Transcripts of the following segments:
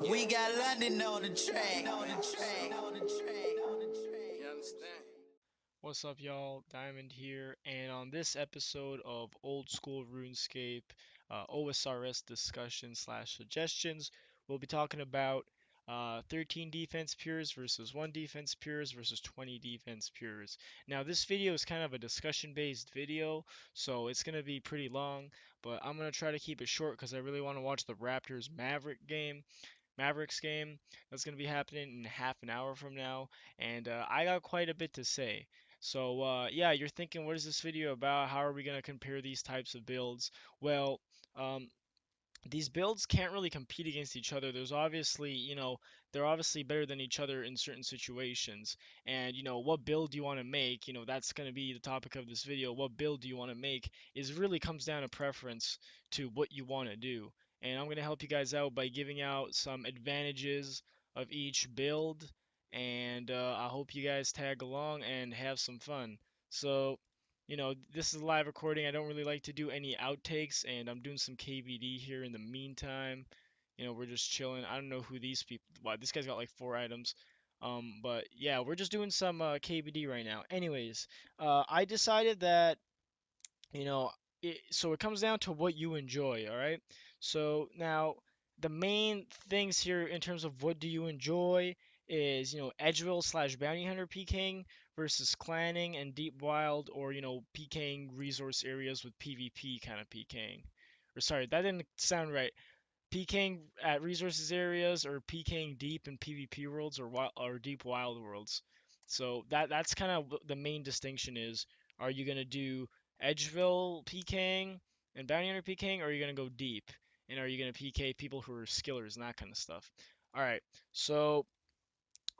We got London on the track. You understand? What's up, y'all? Diamond here, and on this episode of Old School RuneScape OSRS Discussion slash suggestions, we'll be talking about 13 defense pures versus 1 defense pures versus 20 defense pures. Now, this video is kind of a discussion-based video, so it's going to be pretty long, but I'm going to try to keep it short because I really want to watch the Raptors Mavericks game that's going to be happening in half an hour from now, and I got quite a bit to say. So yeah, you're thinking, what is this video about? How are we going to compare these types of builds? Well, um, these builds can't really compete against each other. There's obviously, they're obviously better than each other in certain situations. And, what build do you want to make? That's going to be the topic of this video. What build do you want to make is really comes down to preference to what you want to do. And I'm going to help you guys out by giving out some advantages of each build. And I hope you guys tag along and have some fun. So, this is a live recording. I don't really like to do any outtakes, and I'm doing some KBD here in the meantime. We're just chilling. I don't know who these people. Wow, this guy's got like 4 items. But yeah, we're just doing some KBD right now. Anyways, I decided that you know, so it comes down to what you enjoy, all right? So now the main things here in terms of what do you enjoy is, Edgeville slash Bounty Hunter PKing versus clanning and Deep Wild or, PKing resource areas with PvP kind of PKing. Or sorry, that didn't sound right. PKing at resources areas or PKing deep in PvP worlds or deep wild worlds. So that's kind of the main distinction is, are you gonna do Edgeville PKing and Bounty Hunter PKing, or are you gonna go deep? And are you gonna PK people who are skillers and that kind of stuff? All right, so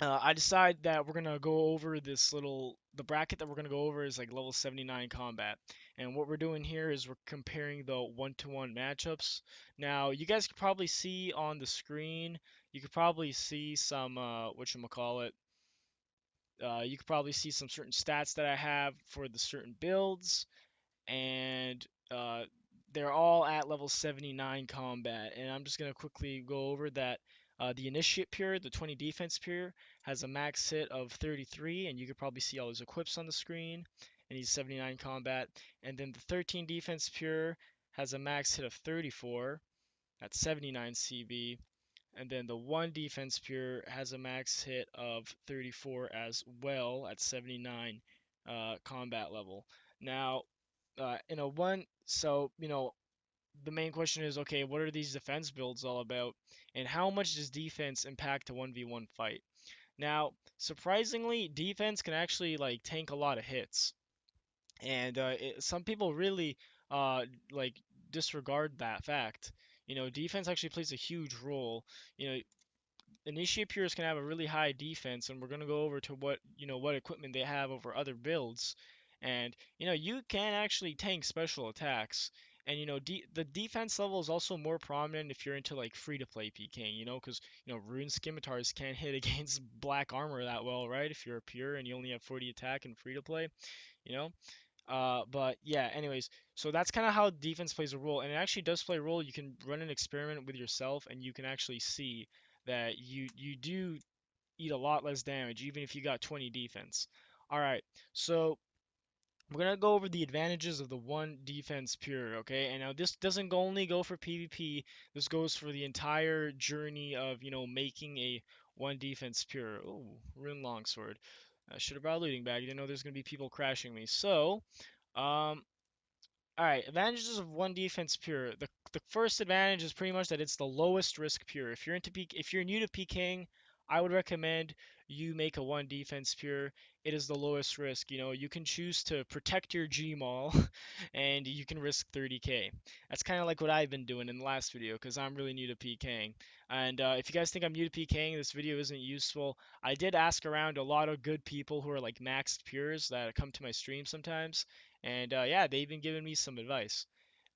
I decide that we're gonna go over the bracket that we're gonna go over is like level 79 combat, and what we're doing here is we're comparing the one-to-one matchups. Now you guys could probably see on the screen, you could probably see some whatchamacallit, you could probably see some certain stats that I have for the certain builds, and they're all at level 79 combat. And I'm just going to quickly go over that. The Initiate Pure, the 20 Defense Pure, has a max hit of 33, and you can probably see all his equips on the screen, and he's 79 combat. And then the 13 Defense Pure has a max hit of 34 at 79 CB, and then the 1 Defense Pure has a max hit of 34 as well at 79 combat level. Now, in a one, so the main question is, okay, what are these defense builds all about, and how much does defense impact a 1v1 fight? Now, surprisingly, defense can actually like tank a lot of hits, and some people really like disregard that fact. Defense actually plays a huge role. You know, Initiate Pures can have a really high defense, and we're gonna go over to what equipment they have over other builds, and you can actually tank special attacks, and the defense level is also more prominent if you're into like free to play PKing, because rune scimitars can't hit against black armor that well, right? If you're a pure and you only have 40 attack and free to play, you know. But yeah, anyways, so that's kind of how defense plays a role, and it actually does play a role. You can run an experiment with yourself, and you can actually see that you do eat a lot less damage, even if you got 20 defense. All right, so we're gonna go over the advantages of the one defense pure, okay? And now this doesn't only go for PvP. This goes for the entire journey of making a one defense pure. Ooh, rune longsword. I should have brought a looting bag. You didn't know there's gonna be people crashing me. So, um, all right, advantages of one defense pure. The first advantage is pretty much that it's the lowest risk pure. If you're new to PKing, I would recommend you make a one defense pure. It is the lowest risk. You can choose to protect your Gmaul, and you can risk 30k. That's kind of like what I've been doing in the last video because I'm really new to PKing. And if you guys think I'm new to PKing, this video isn't useful. I did ask around a lot of good people who are like maxed pures that come to my stream sometimes, and yeah, they've been giving me some advice.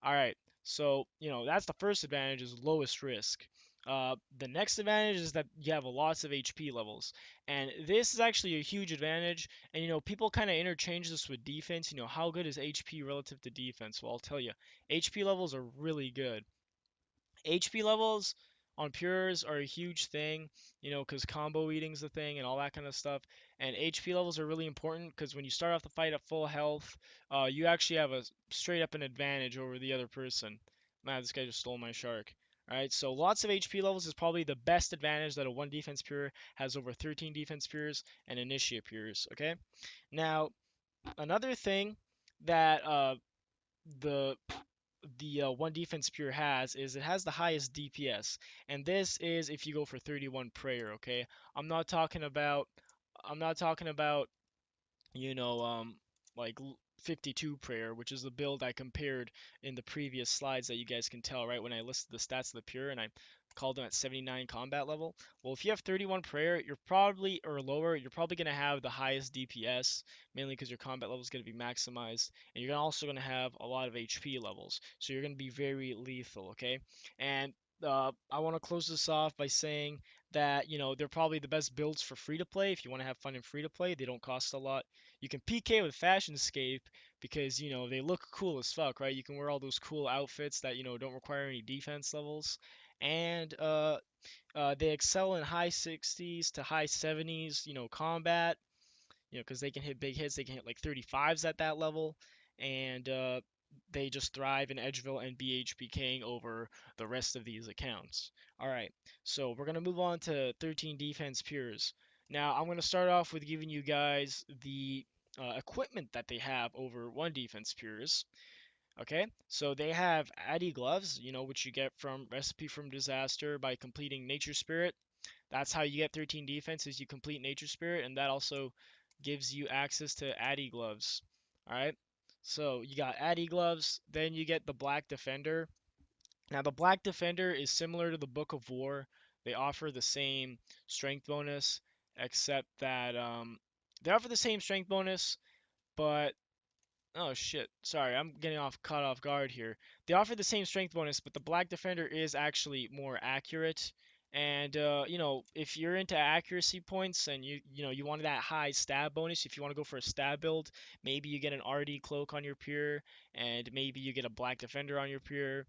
All right, so that's the first advantage is lowest risk. The next advantage is that you have lots of HP levels, and this is actually a huge advantage. And people kind of interchange this with defense. How good is HP relative to defense? Well, I'll tell you, HP levels are really good. HP levels on pures are a huge thing, because combo eating's the thing and all that kind of stuff. And HP levels are really important because when you start off the fight at full health, you actually have a straight up an advantage over the other person. Man, this guy just stole my shark. Alright, so lots of HP levels is probably the best advantage that a 1 defense pure has over 13 defense pures and initiate pures, okay? Now, another thing that the one defense pure has is it has the highest DPS, and this is if you go for 31 prayer. Okay, I'm not talking about I'm not talking about you know, like 52 prayer, which is the build I compared in the previous slides that you guys can tell, right? When I listed the stats of the pure and I called them at 79 combat level. Well, if you have 31 prayer, you're probably, or lower, you're probably going to have the highest DPS, mainly because your combat level is going to be maximized, and you're also going to have a lot of HP levels. So you're going to be very lethal, okay? And I want to close this off by saying that, they're probably the best builds for free to play if you want to have fun in free to play. They don't cost a lot. You can PK with Fashionscape because, they look cool as fuck, right? You can wear all those cool outfits that, don't require any defense levels. And they excel in high 60s to high 70s, combat, because they can hit big hits. They can hit like 35s at that level. And they just thrive in Edgeville and BHPKing over the rest of these accounts. All right, so we're going to move on to 13 defense pures. Now, I'm going to start off with giving you guys the equipment that they have over one defense pures. Okay, so they have Addy gloves, which you get from Recipe from Disaster by completing Nature Spirit. That's how you get 13 defense is you complete Nature Spirit, and that also gives you access to Addy gloves. All right, so you got Addy gloves, then you get the Black Defender. Now the Black Defender is similar to the Book of War. They offer the same strength bonus, except that they offer the same strength bonus, but oh shit. Sorry, I'm getting caught off guard here. They offer the same strength bonus, but the Black Defender is actually more accurate. And if you're into accuracy points and you want that high stab bonus, if you want to go for a stab build, maybe you get an RD cloak on your pure, and maybe you get a Black Defender on your pure.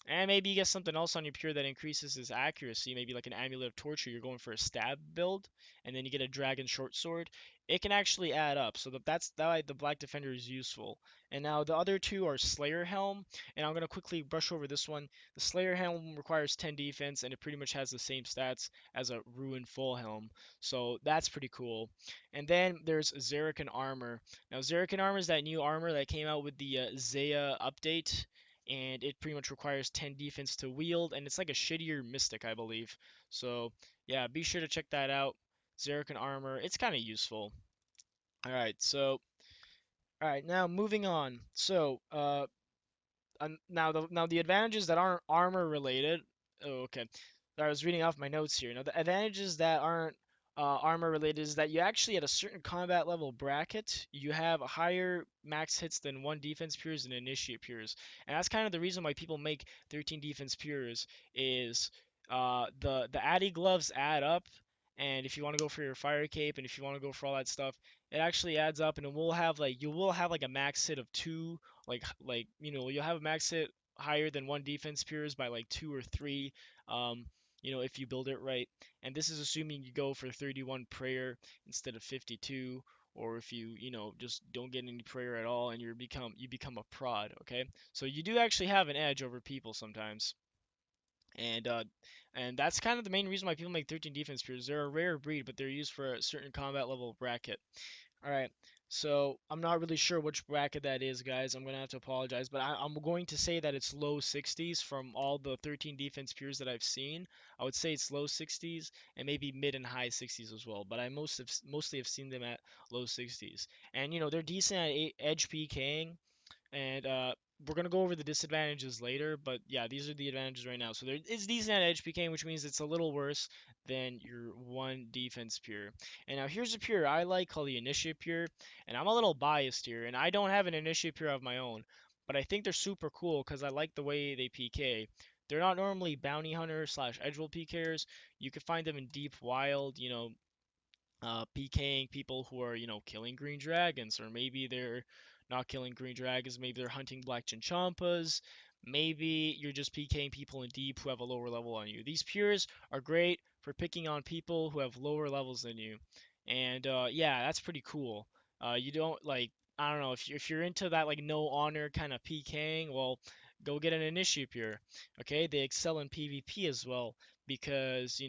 And maybe you get something else on your pure that increases his accuracy, maybe like an Amulet of Torture. You're going for a stab build, and then you get a Dragon Short Sword. It can actually add up, so that's why the Black Defender is useful. And now the other two are Slayer Helm, and I'm going to quickly brush over this one. The Slayer Helm requires 10 defense, and it pretty much has the same stats as a Ruin Full Helm, so that's pretty cool. And then there's Zerican Armor. Now Zerican Armor is that new armor that came out with the Zaya update, and it pretty much requires 10 defense to wield, and it's like a shittier Mystic, I believe. So yeah, be sure to check that out. Zerican Armor, it's kind of useful. All right, now moving on. So now the advantages that aren't armor related. Oh, okay. I was reading off my notes here. Now the advantages that aren't armor related is that you actually at a certain combat level bracket you have a higher max hits than one defense pures and initiate pures, and that's kind of the reason why people make 13 defense pures is the addy gloves add up, and if you want to go for your fire cape and if you want to go for all that stuff, it actually adds up, and it will have like you will have like a max hit of two, you'll have a max hit higher than one defense pures by like two or three, um, if you build it right. And this is assuming you go for 31 prayer instead of 52, or if you just don't get any prayer at all and you become a prod, okay? So you do actually have an edge over people sometimes. And that's kind of the main reason why people make 13 defense pures. They're a rare breed, but they're used for a certain combat level bracket. All right, so I'm not really sure which bracket that is, guys. I'm gonna have to apologize, but I'm going to say that it's low 60s from all the 13 defense pures that I've seen. I would say it's low 60s and maybe mid and high 60s as well, but I mostly have seen them at low 60s. And they're decent at edge PKing, and we're gonna go over the disadvantages later, but yeah, these are the advantages right now. So it's decent at edge PKing, which means it's a little worse than your one defense pure. And now here's a pure I like called the Initiate Pure, and I'm a little biased here, and I don't have an Initiate Pure of my own, but I think they're super cool because I like the way they PK. They're not normally bounty hunter slash edgeworld PKers. You can find them in deep wild, PKing people who are, killing green dragons, or maybe they're not killing green dragons, maybe they're hunting black chinchompas, Maybe you're just PKing people in deep who have a lower level on you. These pures are great for picking on people who have lower levels than you. And yeah, that's pretty cool. You don't like, I don't know, if you're into that like no honor kind of PKing, well, go get an initiate pure. Okay, they excel in PvP as well because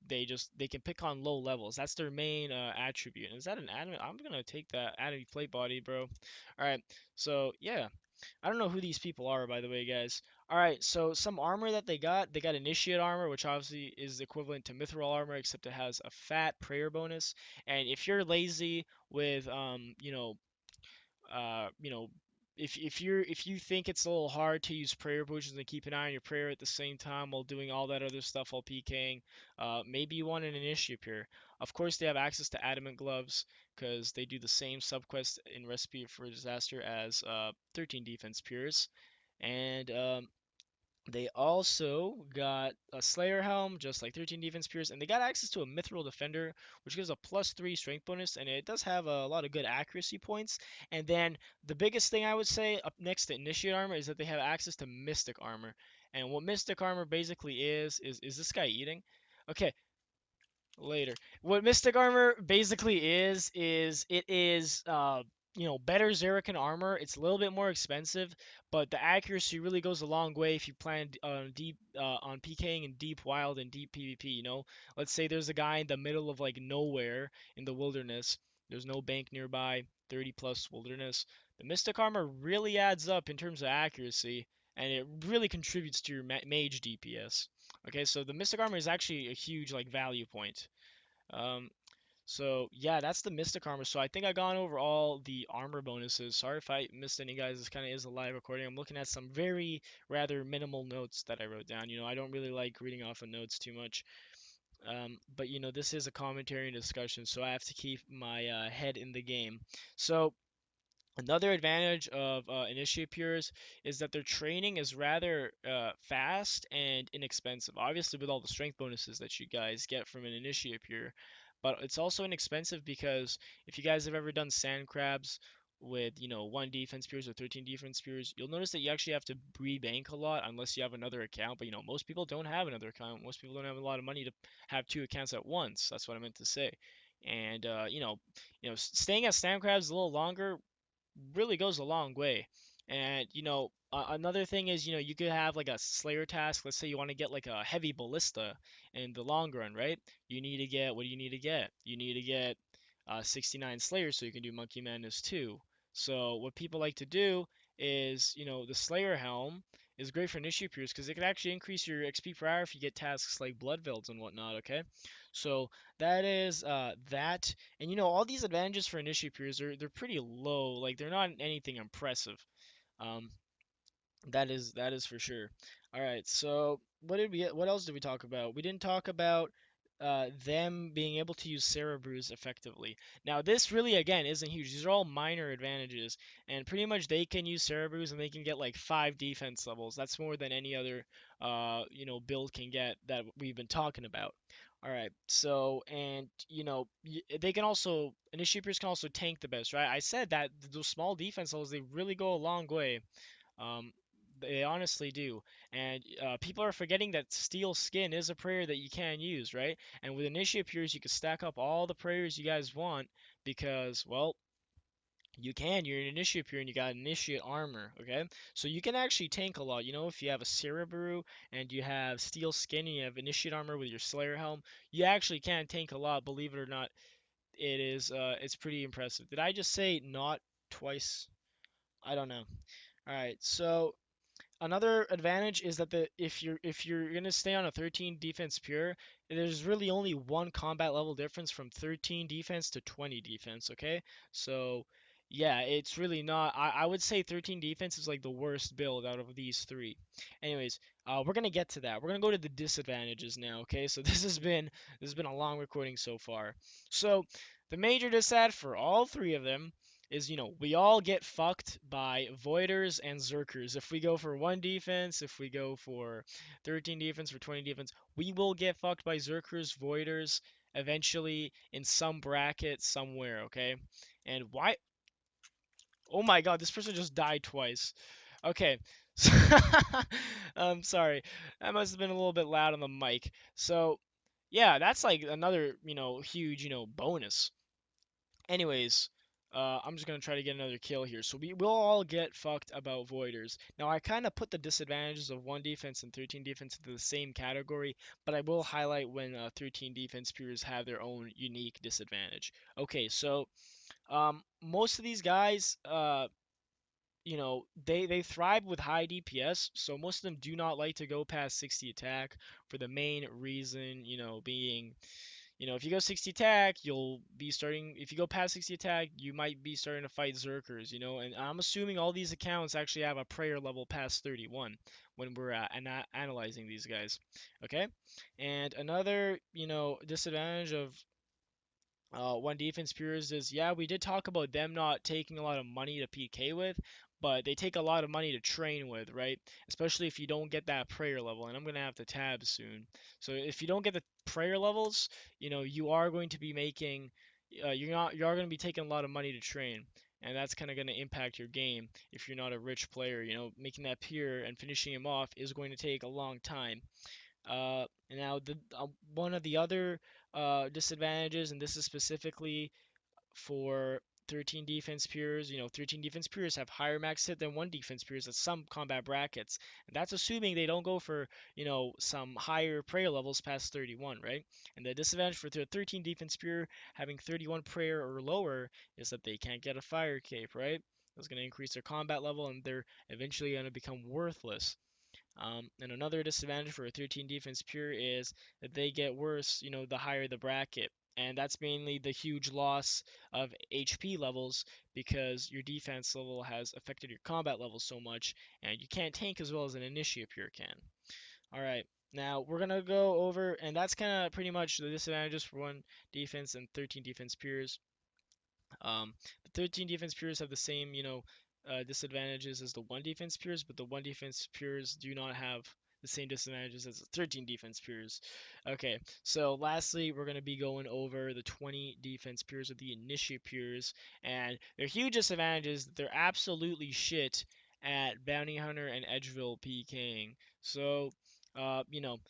they can pick on low levels. That's their main attribute. Is that an adamant? I'm gonna take that adamant plate body, bro. All right, so yeah. I don't know who these people are, by the way, guys. All right, so some armor that they got initiate armor, which obviously is equivalent to mithril armor, except it has a fat prayer bonus. And if you're lazy with you know, if you think it's a little hard to use prayer potions and keep an eye on your prayer at the same time while doing all that other stuff while PKing, maybe you want an initiate here. Of course, they have access to adamant gloves because they do the same subquest in Recipe for Disaster as 13 defense pures, and they also got a Slayer Helm, just like 13 defense pures, and they got access to a Mithril Defender, which gives a +3 strength bonus, and it does have a lot of good accuracy points. And then the biggest thing I would say up next to Initiate Armor is that they have access to Mystic Armor. And what Mystic Armor basically is this guy eating? Okay, later. What Mystic Armor basically is it is better Zerican armor. It's a little bit more expensive, but the accuracy really goes a long way if you plan on PKing in deep wild and deep PvP. Let's say there's a guy in the middle of like nowhere in the wilderness. There's no bank nearby. 30 plus wilderness. The Mystic armor really adds up in terms of accuracy, and it really contributes to your mage DPS. Okay, so the Mystic Armor is actually a huge like value point. Um, so yeah, that's the Mystic Armor. So I think I gone over all the armor bonuses. Sorry if I missed any, guys. This kind of is a live recording. I'm looking at some very rather minimal notes that I wrote down. I don't really like reading off of notes too much. But this is a commentary and discussion, so I have to keep my head in the game. So another advantage of Initiate Pures is that their training is rather fast and inexpensive. Obviously, with all the strength bonuses that you guys get from an Initiate Pure, but it's also inexpensive because if you guys have ever done sand crabs with 1 defense pures or 13 defense pures, you'll notice that you actually have to rebank a lot unless you have another account. But most people don't have another account. Most people don't have a lot of money to have 2 accounts at once. That's what I meant to say. And staying at sand crabs a little longer really goes a long way. And another thing is, you could have like a Slayer task. Let's say you want to get like a heavy ballista in the long run, right? You need to get what do you need to get? You need to get 69 Slayer so you can do Monkey Madness 2. So what people like to do is, the Slayer Helm is great for initiate peers because it can actually increase your XP per hour if you get tasks like Blood Velds and whatnot. Okay, so that is that. And all these advantages for initiate peers they're pretty low. Like they're not anything impressive. Um, that is for sure. All right, so what else did we talk about? We didn't talk about them being able to use Cerebrus effectively. Now, this really again isn't huge. These are all minor advantages, and pretty much they can use Cerebrus and they can get like 5 defense levels. That's more than any other build can get that we've been talking about. All right, so and they can also initiators can also tank the best, right? I said that those small defense levels they really go a long way. Um, they honestly do. And people are forgetting that Steel Skin is a prayer that you can use, right? And with Initiate Pures, you can stack up all the prayers you guys want because, well, you can. You're an Initiate Pure and you got Initiate Armor, okay? So you can actually tank a lot. If you have a Cerebru and you have Steel Skin and you have Initiate Armor with your Slayer Helm, you actually can tank a lot, believe it or not. It's pretty impressive. Did I just say not twice? I don't know. All right, so another advantage is that if you're gonna stay on a 13 defense pure, there's really only one combat level difference from 13 defense to 20 defense. Okay, so yeah, it's really not. I would say 13 defense is like the worst build out of these three. Anyways, we're gonna get to that. We're gonna go to the disadvantages now. Okay, so this has been a long recording so far. So the major disad for all three of them is we all get fucked by voiders and zerkers. If we go for 1 defense, if we go for 13 defense, for 20 defense, we will get fucked by zerkers, voiders eventually in some bracket somewhere, okay? And why? Oh my god, this person just died twice. Okay, I'm sorry. That must have been a little bit loud on the mic. So, yeah, that's like another, huge, bonus. Anyways, I'm just gonna try to get another kill here. So we will all get fucked about Voiders. Now I kind of put the disadvantages of 1 defense and 13 defense into the same category, but I will highlight when 13 defense peers have their own unique disadvantage. Okay, so most of these guys, they thrive with high DPS, so most of them do not like to go past 60 attack for the main reason, being if you go 60 attack, you'll be starting. If you go past 60 attack, you might be starting to fight Zerkers, And I'm assuming all these accounts actually have a prayer level past 31 when we're analyzing these guys. Okay? And another, disadvantage of 1 defense pures is, yeah, we did talk about them not taking a lot of money to PK with, but they take a lot of money to train with, right? Especially if you don't get that prayer level, and I'm gonna have to tab soon. So if you don't get the prayer levels, you are going to be making, you are going to be taking a lot of money to train, and that's kind of going to impact your game if you're not a rich player. Making that peer and finishing him off is going to take a long time. Now, one of the other disadvantages, and this is specifically for 13 defense peers. 13 defense peers have higher max hit than 1 defense peers at some combat brackets. And that's assuming they don't go for, some higher prayer levels past 31, right? And the disadvantage for the 13 defense peer having 31 prayer or lower is that they can't get a fire cape, right? That's going to increase their combat level and they're eventually going to become worthless. And another disadvantage for a 13 defense pure is that they get worse, the higher the bracket. And that's mainly the huge loss of HP levels because your defense level has affected your combat level so much, and you can't tank as well as an Initiate Pure can. Alright, now we're gonna go over, and that's kind of pretty much the disadvantages for 1 defense and 13 defense pures. The 13 defense pures have the same, disadvantages as the 1 defense pures, but the 1 defense pures do not have the same disadvantages as the 13 defense pures. Okay, so lastly, we're going to be going over the 20 defense pures of the initiate pures, and their huge disadvantages, they're absolutely shit at Bounty Hunter and Edgeville PKing. So, uh, you know,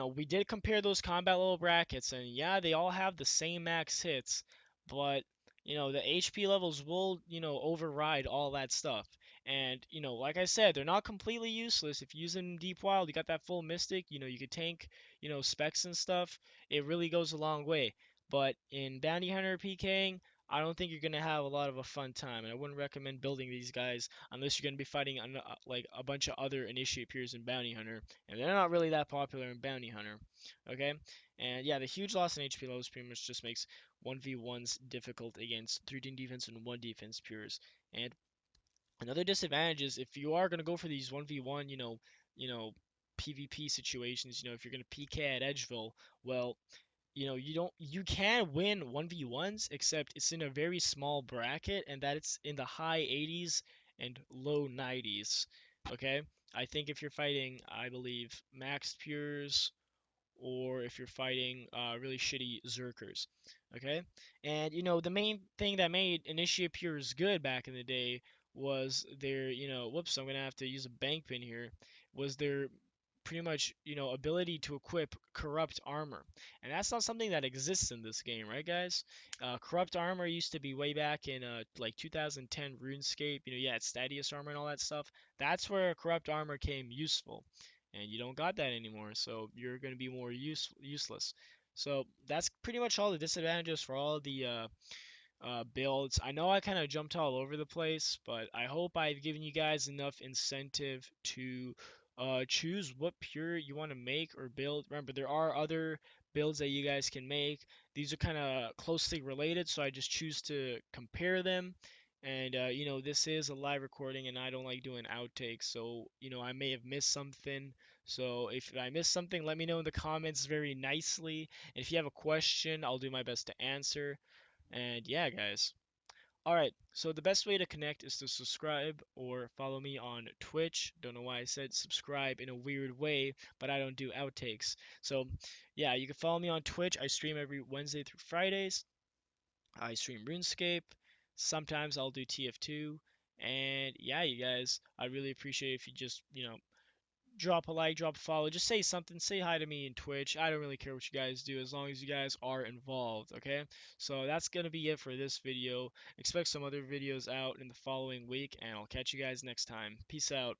we did compare those combat level brackets, and yeah, they all have the same max hits, but the HP levels will, override all that stuff. And, like I said, they're not completely useless. If you use them in Deep Wild, you got that full Mystic, you could tank, specs and stuff. It really goes a long way. But in Bounty Hunter PKing, I don't think you're gonna have a lot of a fun time, and I wouldn't recommend building these guys unless you're gonna be fighting like a bunch of other initiate peers in Bounty Hunter, and they're not really that popular in Bounty Hunter. Okay, and yeah, the huge loss in HP levels pretty much just makes 1v1s difficult against 13 defense and 1 defense pures. And another disadvantage is if you are gonna go for these 1v1, PvP situations, if you're gonna PK at Edgeville, well, you can win 1v1s, except it's in a very small bracket, and that it's in the high 80s and low 90s. Okay, I think if you're fighting, I believe, max pures, or if you're fighting really shitty Zerkers. Okay, and the main thing that made Initiate Pures good back in the day was their, whoops, I'm gonna have to use a bank pin here, was their pretty much, ability to equip corrupt armor. And that's not something that exists in this game, right, guys? Corrupt armor used to be way back in like 2010 RuneScape. You had Stadius armor and all that stuff. That's where corrupt armor came useful, and you don't got that anymore, so you're going to be more useless. So that's pretty much all the disadvantages for all the builds. I know I kind of jumped all over the place, but I hope I've given you guys enough incentive to choose what pure you want to make or build. Remember, there are other builds that you guys can make. These are kind of closely related, so I just choose to compare them. And this is a live recording, and I don't like doing outtakes, so I may have missed something. So if I missed something, let me know in the comments very nicely. And if you have a question, I'll do my best to answer. And yeah, guys. Alright, so the best way to connect is to subscribe or follow me on Twitch. Don't know why I said subscribe in a weird way, but I don't do outtakes. So yeah, you can follow me on Twitch. I stream every Wednesday through Fridays. I stream RuneScape. Sometimes I'll do TF2. And yeah, you guys, I really appreciate if you just, drop a like, drop a follow, just say something, say hi to me in Twitch. I don't really care what you guys do as long as you guys are involved, okay? So that's gonna be it for this video. Expect some other videos out in the following week, and I'll catch you guys next time. Peace out.